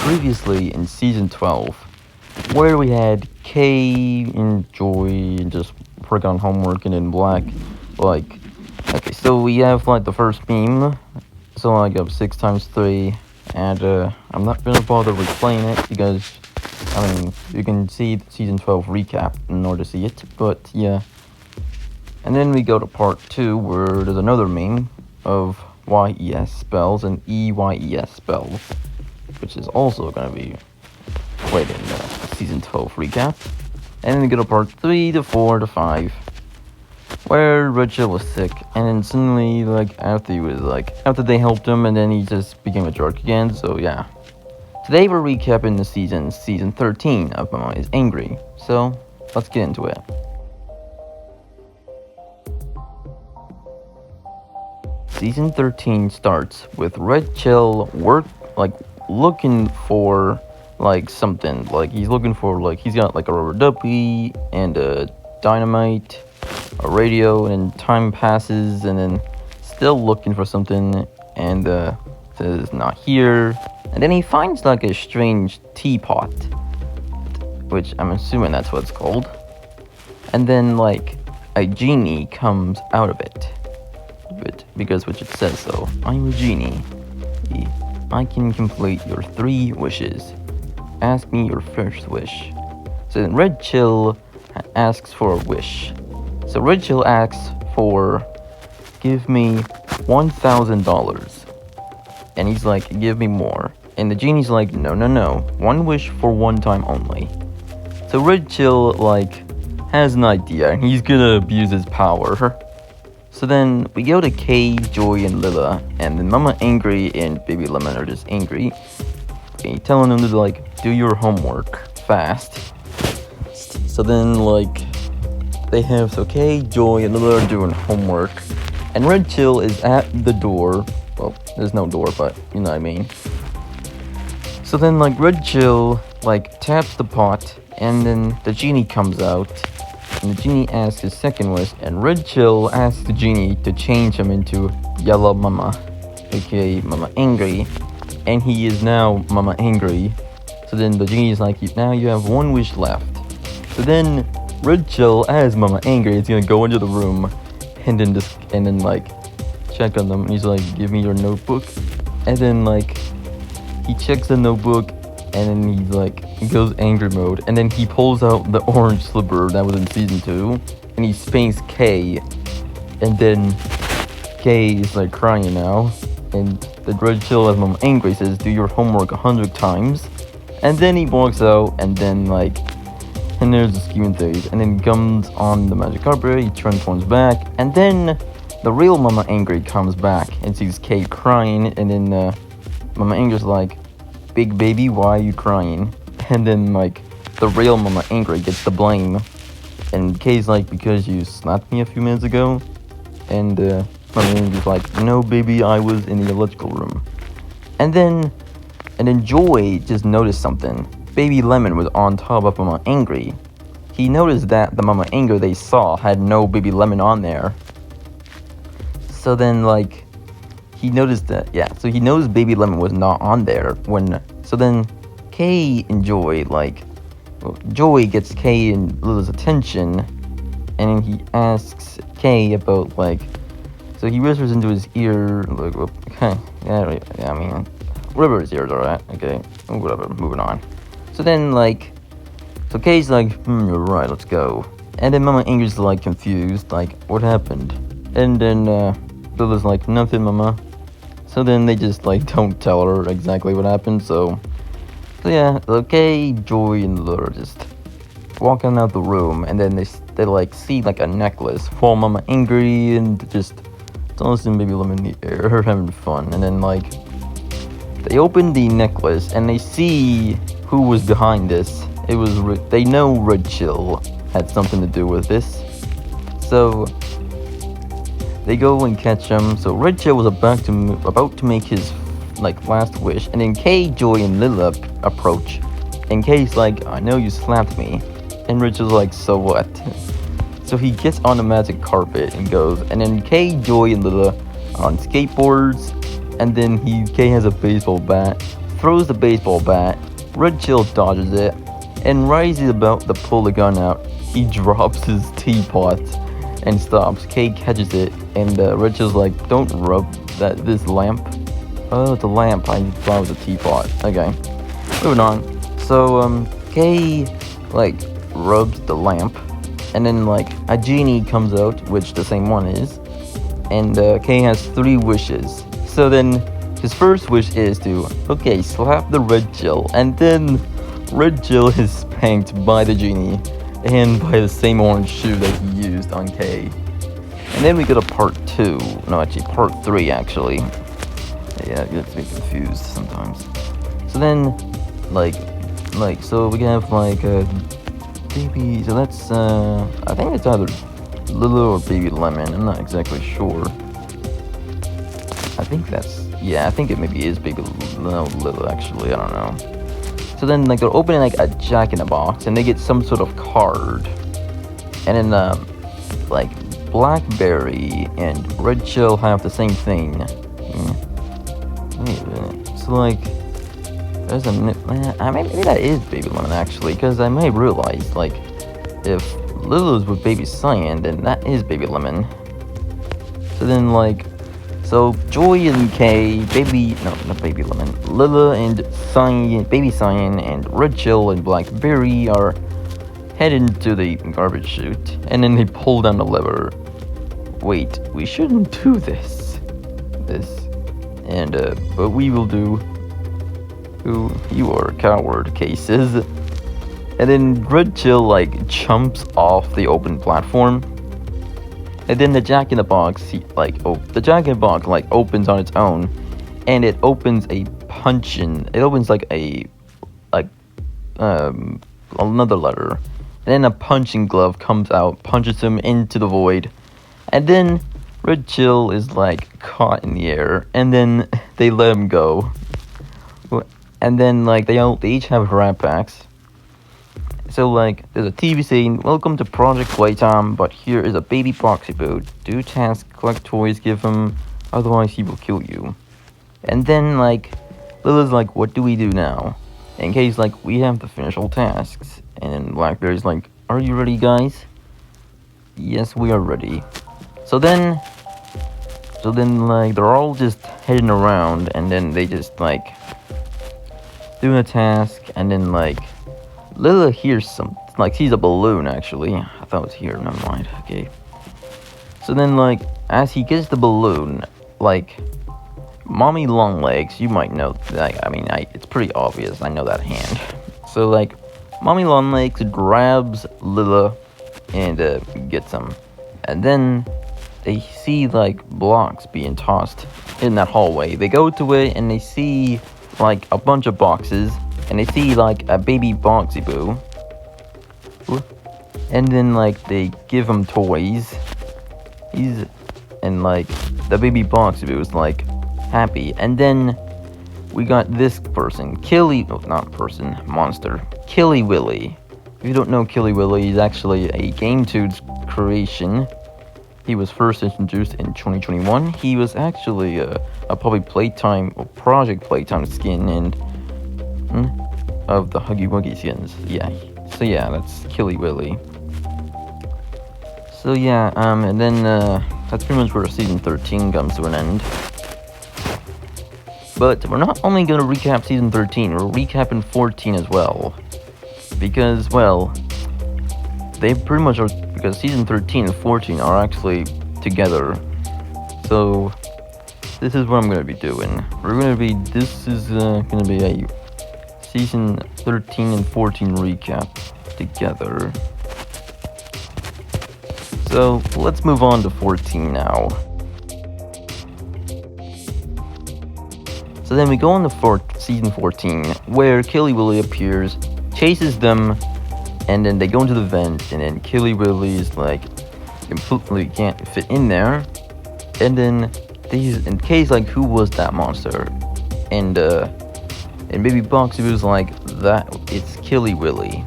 previously in Season 12, where we had Kay and Joy just work on homework and in Black, like, okay, so we have, like, the first meme, so I got 6 times 3, and, I'm not gonna bother replaying it, because, I mean, you can see the Season 12 recap in order to see it, but, yeah. And then we go to part 2, where there's another meme of YES spells and EYES spells, which is also gonna be quite in the Season 12 recap. And then we go to part 3 to 4 to 5, where Rachel was sick, and then suddenly, like, after they helped him, and then he just became a jerk again, so yeah. Today we're recapping the Season 13 of Mama is Angry, so let's get into it. Season 13 starts with Red Chill looking for, like, something. Like, he's looking for, like, he's got, like, a rubber ducky and a dynamite, a radio, and time passes, and then still looking for something, and, says not here. And then he finds, like, a strange teapot, which I'm assuming that's what it's called. And then, like, a genie comes out of it. Because which it says so. I'm a genie. I can complete your 3 wishes. Ask me your first wish. So then Red Chill asks for a wish. So Red Chill asks for, give me $1,000. And he's like, give me more. And the genie's like, no. 1 wish for 1 time only. So Red Chill, like, has an idea, and he's gonna abuse his power. So then we go to Kay, Joy, and Lila, and then Mama Angry and Baby Lemon are just angry. Okay, telling them to, like, do your homework fast. So then, like, they have, so Kay, Joy, and Lila are doing homework, and Red Chill is at the door. Well, there's no door, but you know what I mean. So then, like, Red Chill, like, taps the pot, and then the genie comes out. And the genie asks his second wish, and Red Chill asks the genie to change him into Yellow Mama, aka Mama Angry, and he is now Mama Angry. So then the genie is like, now you have 1 wish left. So then Red Chill, as Mama Angry, is gonna go into the room and then like check on them, and he's like, give me your notebook. And then, like, he checks the notebook, and then he goes angry mode, and then he pulls out the orange slipper that was in Season 2, and he spanks Kay, and then Kay is, like, crying now, and the Red Chill, as Mom Angry, says, do your homework 100 times, and then he walks out, and then, like, and there's the scheming phase, and then he comes on the magic carpet, he transforms back, and then the real Mama Angry comes back, and sees Kay crying, and then, Mama Angry's like, big baby, why are you crying? And then, like, the real Mama Angry gets the blame. And Kay's like, because you slapped me a few minutes ago? And, Mama Angry's like, no, baby, I was in the electrical room. And then Joy just noticed something. Baby Lemon was on top of Mama Angry. He noticed that the Mama Angry they saw had no Baby Lemon on there. So then, like, he noticed that, yeah, so he knows Baby Lemon was not on there so then Kay and Joy, like, Joy gets Kay and Lila's attention, and then he asks Kay about, like, so he whispers into his ear, like, okay, yeah, I mean, whatever his ears are at, okay, whatever, moving on. So then, like, so Kay's like, you're right, let's go. And then Mama Angry's, like, confused, like, what happened? And then, Lila's like, nothing, Mama. So then they just, like, don't tell her exactly what happened, so yeah, okay, Joy and Lila are just walking out the room, and then they like, see, like, a necklace while Mama Angry and just tossing Baby Lemon in the air, having fun, and then, like, they open the necklace, and they see who was behind this. They know Red Chill had something to do with this, so they go and catch him. So Red Chill was about to make his, like, last wish, and then Kay, Joy, and Lila approach, and Kay's like, I know you slapped me, and Red Chill's like, so what? So he gets on the magic carpet and goes, and then Kay, Joy, and Lila are on skateboards, and then Kay has a baseball bat throws the baseball bat. Red Chill dodges it, and right as he's about to pull the gun out, he drops his teapot and stops. K catches it, and Red Chill's like, "Don't rub this lamp." Oh, it's a lamp. I thought it was a teapot. Okay, moving on. So K like rubs the lamp, and then like a genie comes out, which the same one is, and K has 3 wishes. So then his first wish is to, okay, slap the Red Chill, and then Red Chill is spanked by the genie and by the same orange shoe that he used on K. And then we go to part 2. No, actually part 3 actually. Yeah, it gets me confused sometimes. So then, so we have like baby. So that's I think it's either Lilo or Baby Lemon. I'm not exactly sure. I think I think it maybe is Baby Lilo actually. I don't know. So then like they're opening like a Jack in the Box and they get some sort of card, and then like Blackberry and Red Chill have the same thing. Wait a minute. So like there's maybe that is Baby Lemon actually, because I may realize like if Lilo's with Baby Cyan, then that is Baby Lemon. So then like Joy and K, not Baby Lemon, Lila and Cyan, Baby Cyan and Red Chill and Blackberry are headed to the garbage chute, and then they pull down the lever. Wait, we shouldn't do this. And but we will do. Ooh, you are a coward, K says. And then Red Chill like jumps off the open platform. And then the Jack in the Box, the Jack in the Box like opens on its own, and it opens a punch-in. It opens like another letter, and then a punching glove comes out, punches him into the void, and then Red Chill is like caught in the air, and then they let him go, and then like they each have rat packs. So like there's a TV scene, welcome to Project Playtime, but here is a baby Boxy Boo. Do tasks, collect toys, give him, otherwise he will kill you. And then like Lila's like, what do we do now? And Kay's like, we have to finish all tasks. And then Blackberry's like, are you ready guys? Yes, we are ready. So then like they're all just heading around, and then they just like doing a task, and then like Lila hears sees a balloon actually. I thought it was here, never mind. Okay. So then like as he gets the balloon, like Mommy Longlegs, you might know that, it's pretty obvious, I know that hand. So like Mommy Longlegs grabs Lila and gets him. And then they see like blocks being tossed in that hallway. They go to it and they see like a bunch of boxes. And they see like a baby Boxy Boo. And then like they give him toys. And like the baby Boxy Boo is like happy. And then we got this person, monster. Killy Willy. If you don't know Killy Willy, he's actually a GameTube's creation. He was first introduced in 2021. He was actually a Project Playtime skin, and of the Huggy Wuggy skins. Yeah. So yeah, that's Killy Willy. So yeah, and then that's pretty much where season 13 comes to an end. But we're not only gonna recap season 13, we're recapping 14 as well. Because, well, they pretty much are, because season 13 and 14 are actually together. So this is what I'm gonna be doing. This is gonna be a season 13 and 14 recap together. So let's move on to 14 now. So then we go on to season 14, where Killy Willy appears, chases them, and then they go into the vent, and then Killy Willy is like completely can't fit in there. And then in case like, who was that monster? And Baby Boxy was like, it's Killy Willy.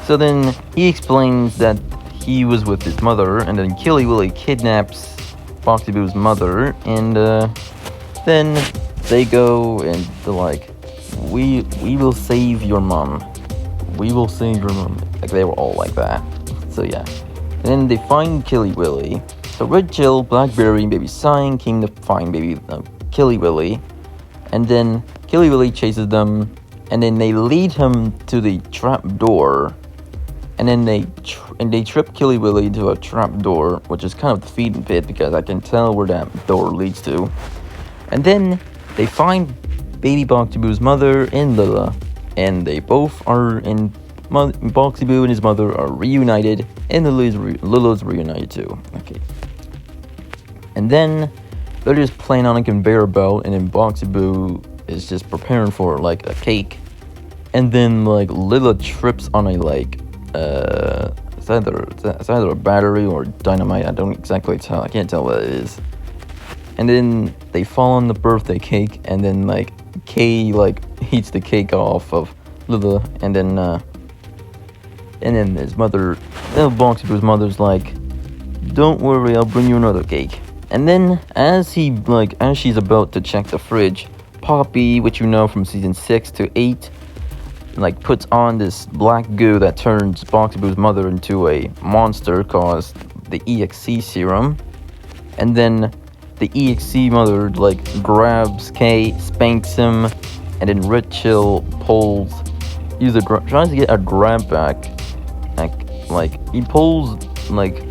So then he explains that he was with his mother, and then Killy Willy kidnaps Boxy Boo's mother, and then they go and we will save your mom. We will save your mom. Like they were all like that. So yeah. And then they find Killy Willy. So Red Jill, Blackberry, and Baby Cyan came to find Baby Killy Willy, and then Killy Willy chases them, and then they lead him to the trap door, and then they trip Killy Willy to a trap door, which is kind of the feeding pit because I can tell where that door leads to. And then they find Baby Boxy-Boo's mother and Lila, and they both are in. Boxy-Boo and his mother are reunited, and Lila's reunited too. Okay. And then they're just playing on a conveyor belt, and then Boxy-Boo is just preparing for like a cake, and then like Lila trips on a like it's either a battery or dynamite. I don't exactly tell. I can't tell what it is. And then they fall on the birthday cake, and then like Kay like eats the cake off of Lila, and then his mother, Boxy-Boo's mother's like, "Don't worry, I'll bring you another cake." And then as she's about to check the fridge, Poppy, which you know from season 6 to 8, like puts on this black goo that turns Boxy-Boo's mother into a monster called the EXC serum. And then the EXC mother like grabs Kay, spanks him, and then Red Chill tries to get a grab back. Like he pulls like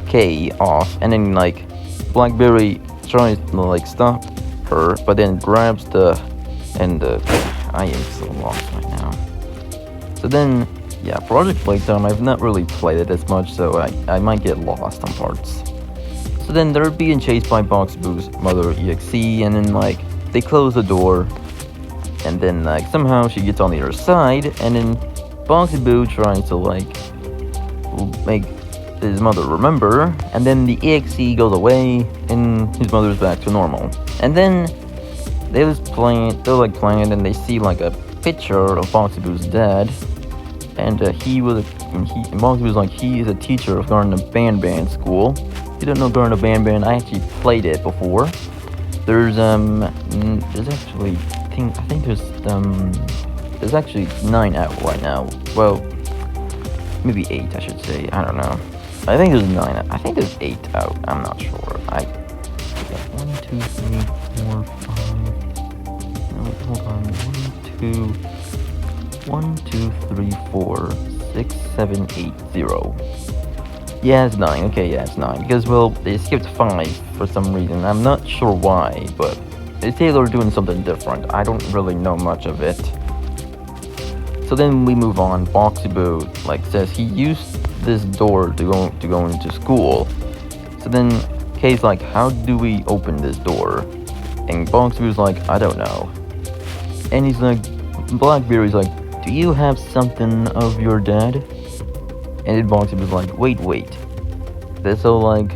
Kay off, and then like Blackberry tries to like stop her, but then grabs I am so lost right now. So then yeah, Project Playtime, I've not really played it as much, so I might get lost on parts. So then they're being chased by Boxy-Boo's mother EXC, and then like they close the door, and then like somehow she gets on the other side, and then Boxy-Boo tries to like make his mother remember, and then the EXE goes away, and his mother's back to normal. And then they're playing, and they see like a picture of Boxy-Boo's dad, and Boxy-Boo's like, he is a teacher of Garden of Band School. If you don't know Garden of Band, I actually played it before. There's actually there's actually 9 out right now. Well, maybe 8, I should say. I don't know. I think there's 9. I think there's 8 out. I'm not sure. 1, 2, 3, 4, 5. No, hold on. 1, 2, 3, 4, 6, 7, 8, 0. Yeah, it's 9. Okay, yeah, it's 9. Because, well, they skipped 5 for some reason. I'm not sure why, but they say they're doing something different. I don't really know much of it. So then we move on. Boxy-Boo says he used this door to go into school. So then Kay's like, how do we open this door? And Boxy-Boo's like, I don't know. And he's like, Blackberry's like, do you have something of your dad? And then Boxy-Boo's like, wait. So like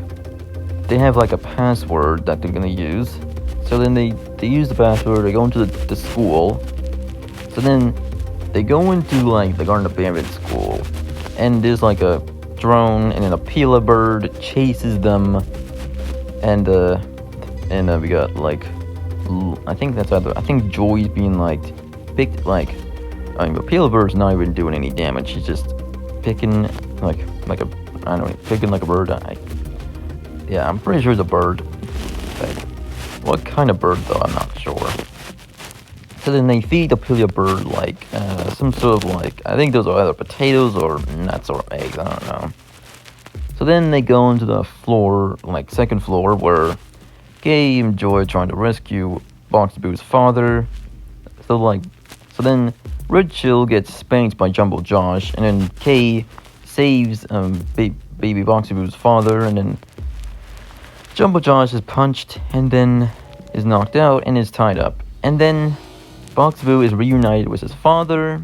they have like a password that they're gonna use. So then they use the password, they go into the school. So then they go into like the Garden of Bandit school, and there's like a drone, and then a Pila bird chases them, and we got like I think Joy's being like picked, like the Pila bird's not even doing any damage. She's just picking picking like a bird. Yeah, I'm pretty sure it's a bird. But what kind of bird though? I'm not sure. So then they feed the Pila bird like some sort of like, I think those are either potatoes or nuts or eggs, I don't know. So then they go into the floor, like second floor, where Kay and Joy are trying to rescue Boxy-Boo's father. So then Red Chill gets spanked by Jumbo Josh, and then Kay saves baby Boxy-Boo's father, and then Jumbo Josh is punched and then is knocked out and is tied up. And then Boxy-Boo is reunited with his father,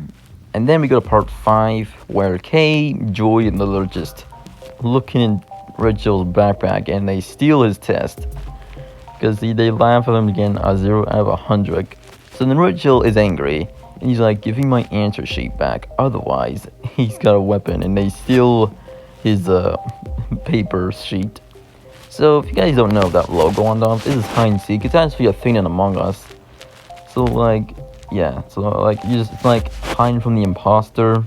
and then we go to part 5, where Kay, Joy, and Lila are just looking in Red Chill's backpack, and they steal his test, because they laugh at him again, a 0 out of 100. So then Red Chill is angry, and he's like, give me my answer sheet back, otherwise he's got a weapon, and they steal his paper sheet. So if you guys don't know that logo on top, this is hide and seek. It's actually a thing in Among Us. So yeah, so like you just it's like hiding from the imposter,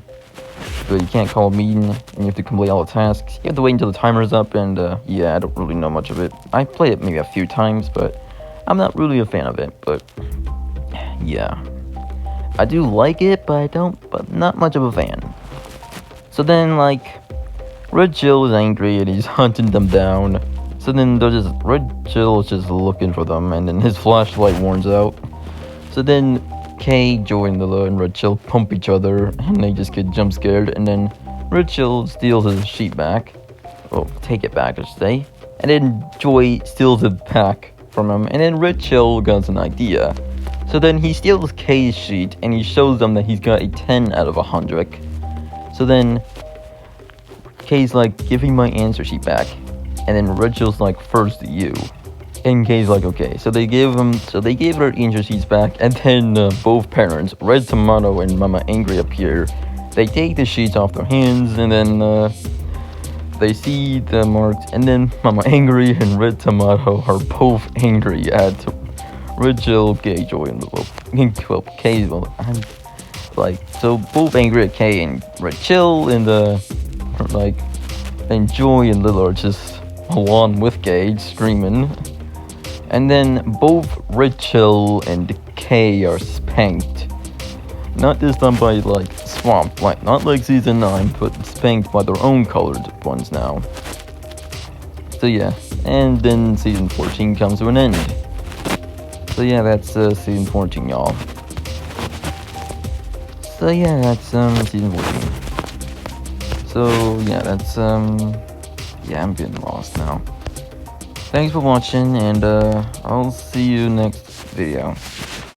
but you can't call a meeting, and you have to complete all the tasks. You have to wait until the timer's up, and yeah, I don't really know much of it. I played it maybe a few times, but I'm not really a fan of it. But yeah, I do like it, but not much of a fan. So then like Red Jill is angry and he's hunting them down. So then Red Jill is just looking for them, and then his flashlight warns out. So then Kay, Joy, and Lila and Red Chill pump each other, and they just get jump scared, and then Red Chill steals his sheet back. Oh, take it back, I should say. And then Joy steals it back from him, and then Red Chill gets an idea. So then he steals Kay's sheet, and he shows them that he's got a 10 out of 100. So then Kay's like, give me my answer sheet back. And then Red Chill's like, first you. And Kay's like, okay. So they gave her answer sheets back, and then both parents, Red Tomato and Mama Angry, appear. They take the sheets off their hands, and then they see the marks, and then Mama Angry and Red Tomato are both angry at Red Jill, Kay, Joy, and Kay. Well, I'm like, so both angry at Kay and Red Chill, and like, and Joy and Lil are just along with Kay screaming. And then both Red Chill and Kay are spanked. Not this time by like Swamp, like not like season 9, but spanked by their own colored ones now. So yeah, and then season 14 comes to an end. So yeah, that's season 14, y'all. So yeah, that's season 14. So yeah, that's yeah, I'm getting lost now. Thanks for watching, and I'll see you next video.